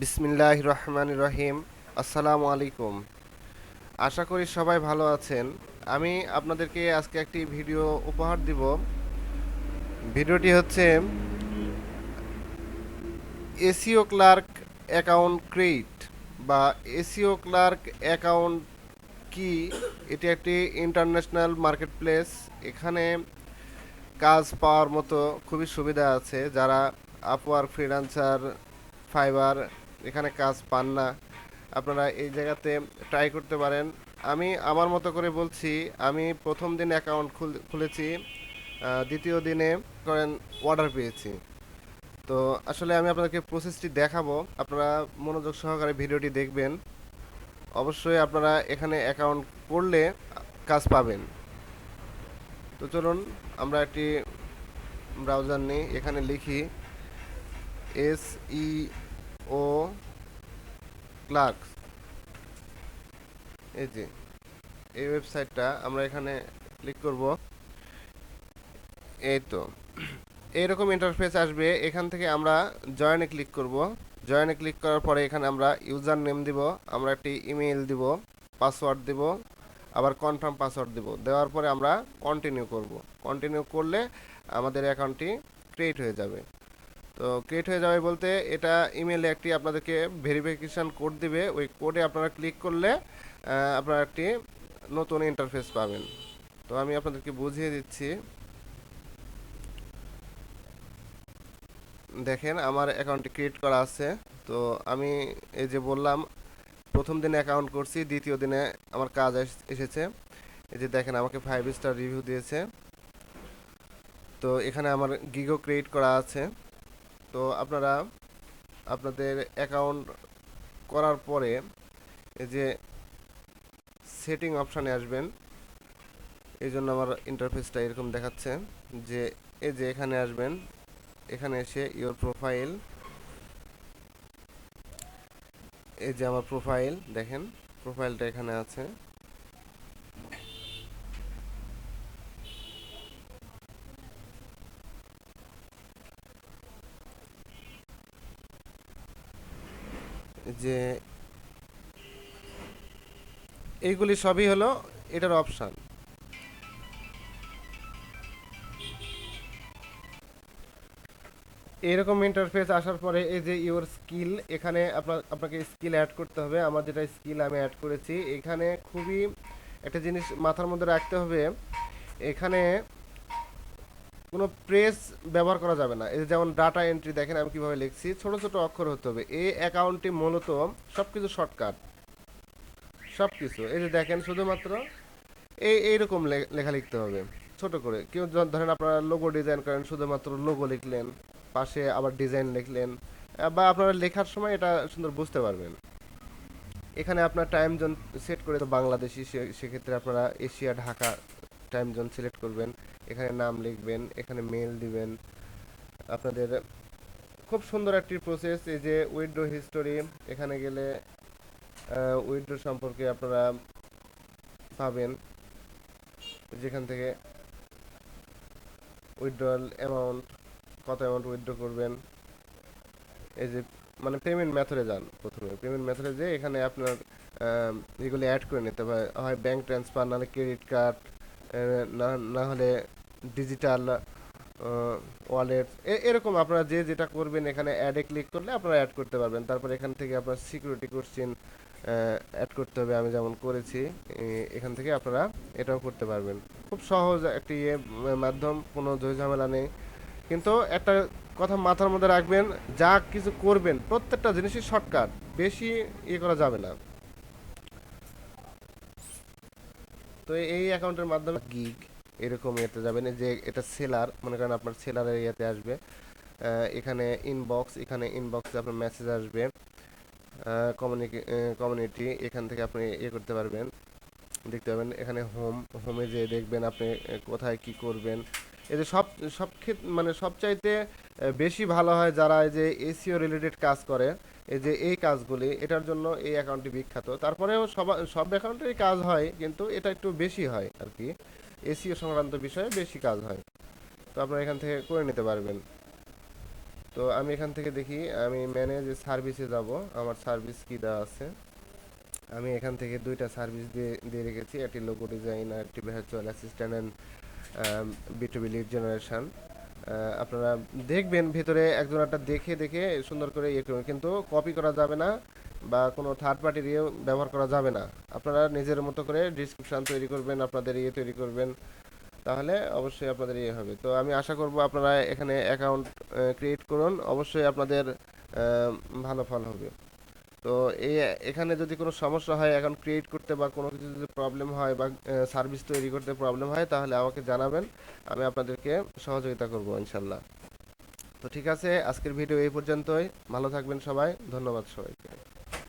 বিসমিল্লাহির রহমানির রহিম। আসসালামু আলাইকুম। আশা করি সবাই ভালো আছেন। আমি আপনাদেরকে আজকে একটি ভিডিও উপহার দিব। ভিডিওটি হচ্ছে এসইও ক্লার্ক অ্যাকাউন্ট ক্রিয়েট বা এসইও ক্লার্ক অ্যাকাউন্ট কি। এটি একটি ইন্টারন্যাশনাল মার্কেটপ্লেস। এখানে কাজ পাওয়ার মতো খুবই সুবিধা আছে। যারা আপওয়ার্ক, ফ্রিল্যান্সার, ফাইবার এখানে কাজ পান না, আপনারা এই জায়গাতে ট্রাই করতে পারেন। আমি আমার মতো করে বলছি, আমি প্রথম দিন অ্যাকাউন্ট খুলেছি, দ্বিতীয় দিনে করেন অর্ডার পেয়েছি। তো আসলে আমি আপনাদেরকে প্রসেসটি দেখাবো, আপনারা মনোযোগ সহকারে ভিডিওটি দেখবেন। অবশ্যই আপনারা এখানে অ্যাকাউন্ট করলে কাজ পাবেন। তো চলুন আমরা একটি ব্রাউজার নিই, এখানে লিখি SEO ক্লার্ক। এই যে এই ওয়েবসাইটটা, আমরা এখানে ক্লিক করব। এই তো এইরকম ইন্টারফেস আসবে। এখান থেকে আমরা জয়েনে ক্লিক করব। জয়েনে ক্লিক করার পরে এখানে আমরা ইউজার নেম দিব, আমরা একটি ইমেইল দিব, পাসওয়ার্ড দিব, আবার কনফার্ম পাসওয়ার্ড দিব। দেওয়ার পরে আমরা কন্টিনিউ করব। কন্টিনিউ করলে আমাদের অ্যাকাউন্টটি ক্রিয়েট হয়ে যাবে। তো ক্রিয়েট হয়ে যাবে বলতে, এটা ইমেইলে একটি আপনাদেরকে ভেরিফিকেশান কোড দিবে। ওই কোডে আপনারা ক্লিক করলে আপনারা একটি নতুন ইন্টারফেস পাবেন। তো আমি আপনাদেরকে বুঝিয়ে দিচ্ছি। দেখেন আমার অ্যাকাউন্টটি ক্রিয়েট করা আছে। তো আমি এই যে বললাম, প্রথম দিনে অ্যাকাউন্ট করছি, দ্বিতীয় দিনে আমার কাজ এসেছে। এই যে দেখেন আমাকে 5 স্টার রিভিউ দিয়েছে। তো এখানে আমার গিগও ক্রিয়েট করা আছে। তো আপনারা আপনাদের অ্যাকাউন্ট করার পরে এই যে সেটিং অপশানে আসবেন। এই জন্য আমার ইন্টারফেসটা এরকম দেখাচ্ছে যে এই যে এখানে আসবেন, এখানে এসে ইওর প্রোফাইল, এই যে আমার প্রোফাইল, দেখেন প্রোফাইলটা এখানে আছে। যে এইগুলি সবই হলো এটার অপশান। এরকম ইন্টারফেস আসার পরে এই যে ইওর স্কিল, এখানে আপনাকে স্কিল অ্যাড করতে হবে। আমার যেটা স্কিল আমি অ্যাড করেছি। এখানে খুবই একটা জিনিস মাথার মধ্যে রাখতে হবে, এখানে কোনো প্রেস ব্যবহার করা যাবে না। এই যে যেমন ডাটা এন্ট্রি, দেখেন আমি কিভাবে লিখছি, ছোট ছোট অক্ষর হতে হবে। এই অ্যাকাউন্টটি মূলত সব কিছু শর্টকাট, সব কিছু এই যে দেখেন শুধুমাত্র এইরকম লেখা লিখতে হবে ছোট করে। কেউ ধরেন আপনারা লোগো ডিজাইন করেন, শুধুমাত্র লোগো লিখলেন, পাশে আবার ডিজাইন লিখলেন, বা আপনারা লেখার সময় এটা সুন্দর বুঝতে পারবেন। এখানে আপনার টাইম জোন সেট করে, তো বাংলাদেশি, সেক্ষেত্রে আপনারা Asia, Dhaka time zone select করবেন। এখানে নাম লিখবেন, এখানে মেল দিবেন। আপনাদের খুব সুন্দর একটি প্রসেস। এই যে উইথড্র হিস্টোরি, এখানে গেলে উইথড্র সম্পর্কে আপনারা পাবেন, যেখান থেকে উইথড্রয়াল অ্যামাউন্ট, কত অ্যামাউন্ট উইথড্র করবেন। এই যে মানে পেমেন্ট মেথডে যান, প্রথমে পেমেন্ট মেথডে যেয়ে এখানে আপনার এগুলি অ্যাড করে নিতে হবে, হয় ব্যাঙ্ক ট্রান্সফার, নাহলে ক্রেডিট কার্ড, না হলে ডিজিটাল ওয়ালেট, এরকম আপনারা যে যেটা করবেন। এখানে অ্যাডে ক্লিক করলে আপনারা অ্যাড করতে পারবেন। তারপর এখান থেকে আপনার সিকিউরিটি কোশ্চেন অ্যাড করতে হবে, আমি যেমন করেছি। এখান থেকে আপনারা এটাও করতে পারবেন। খুব সহজ একটি মাধ্যম, কোনো ঝামেলা নেই। কিন্তু একটা কথা মাথার মধ্যে রাখবেন, যা কিছু করবেন প্রত্যেকটা জিনিসই শর্টকাট, বেশি করা যাবে না। তো এই অ্যাকাউন্টের মাধ্যমে গিগ এরকম এতে যাবেন। যে এটা সেলার, মনে করেন আপনার সেলারের ইয়েতে আসবে। এখানে ইনবক্স, এখানে ইনবক্সে আপনার মেসেজ আসবে। কমিউনিটি, এখান থেকে আপনি করতে পারবেন, দেখতে পাবেন। এখানে হোমে যে দেখবেন আপনি কোথায় কি করবেন। এই যে সব মানে সবচাইতে বেশি ভালো হয় যারা এই যে এসইও রিলেটেড কাজ করে, এই যে এই কাজগুলি, এটার জন্য এই অ্যাকাউন্টটি বিখ্যাত। তারপরেও সব অ্যাকাউন্টেরই কাজ হয়, কিন্তু এটা একটু বেশি হয় আর কি, এসইও সংক্রান্ত বিষয়ে বেশি কাজ হয়। তো আপনারা এখান থেকে করে নিতে পারবেন। তো আমি এখান থেকে দেখি, আমি ম্যানেজ সার্ভিসে যাব, আমার সার্ভিস কি দেওয়া আছে। আমি এখান থেকে দুইটা সার্ভিস দিয়ে রেখেছি, একটি লোগো ডিজাইন আর একটি virtual assistant and B2B lead generation. আপনারা দেখবেন ভেতরে একজন একটা দেখে দেখে সুন্দর করে ইয়ে করবেন, কিন্তু কপি করা যাবে না বা কোনো থার্ড পার্টির ইয়ে ব্যবহার করা যাবে না। আপনারা নিজের মতো করে ডিসক্রিপশান তৈরি করবেন, আপনাদের ইয়ে তৈরি করবেন, তাহলে অবশ্যই আপনাদের ইয়ে হবে। তো আমি আশা করব আপনারা এখানে অ্যাকাউন্ট ক্রিয়েট করুন, অবশ্যই আপনাদের ভালো ফল হবে। তো এই এখানে যদি কোনো সমস্যা হয় অ্যাকাউন্ট ক্রিয়েট করতে বা কোনো কিছু যদি প্রবলেম হয় বা সার্ভিস তৈরি করতে প্রবলেম হয়, তাহলে আমাকে জানাবেন, আমি আপনাদেরকে সহযোগিতা করব ইনশাল্লাহ। তো ঠিক আছে, আজকের ভিডিও এই পর্যন্তই। ভালো থাকবেন সবাই, ধন্যবাদ সবাইকে।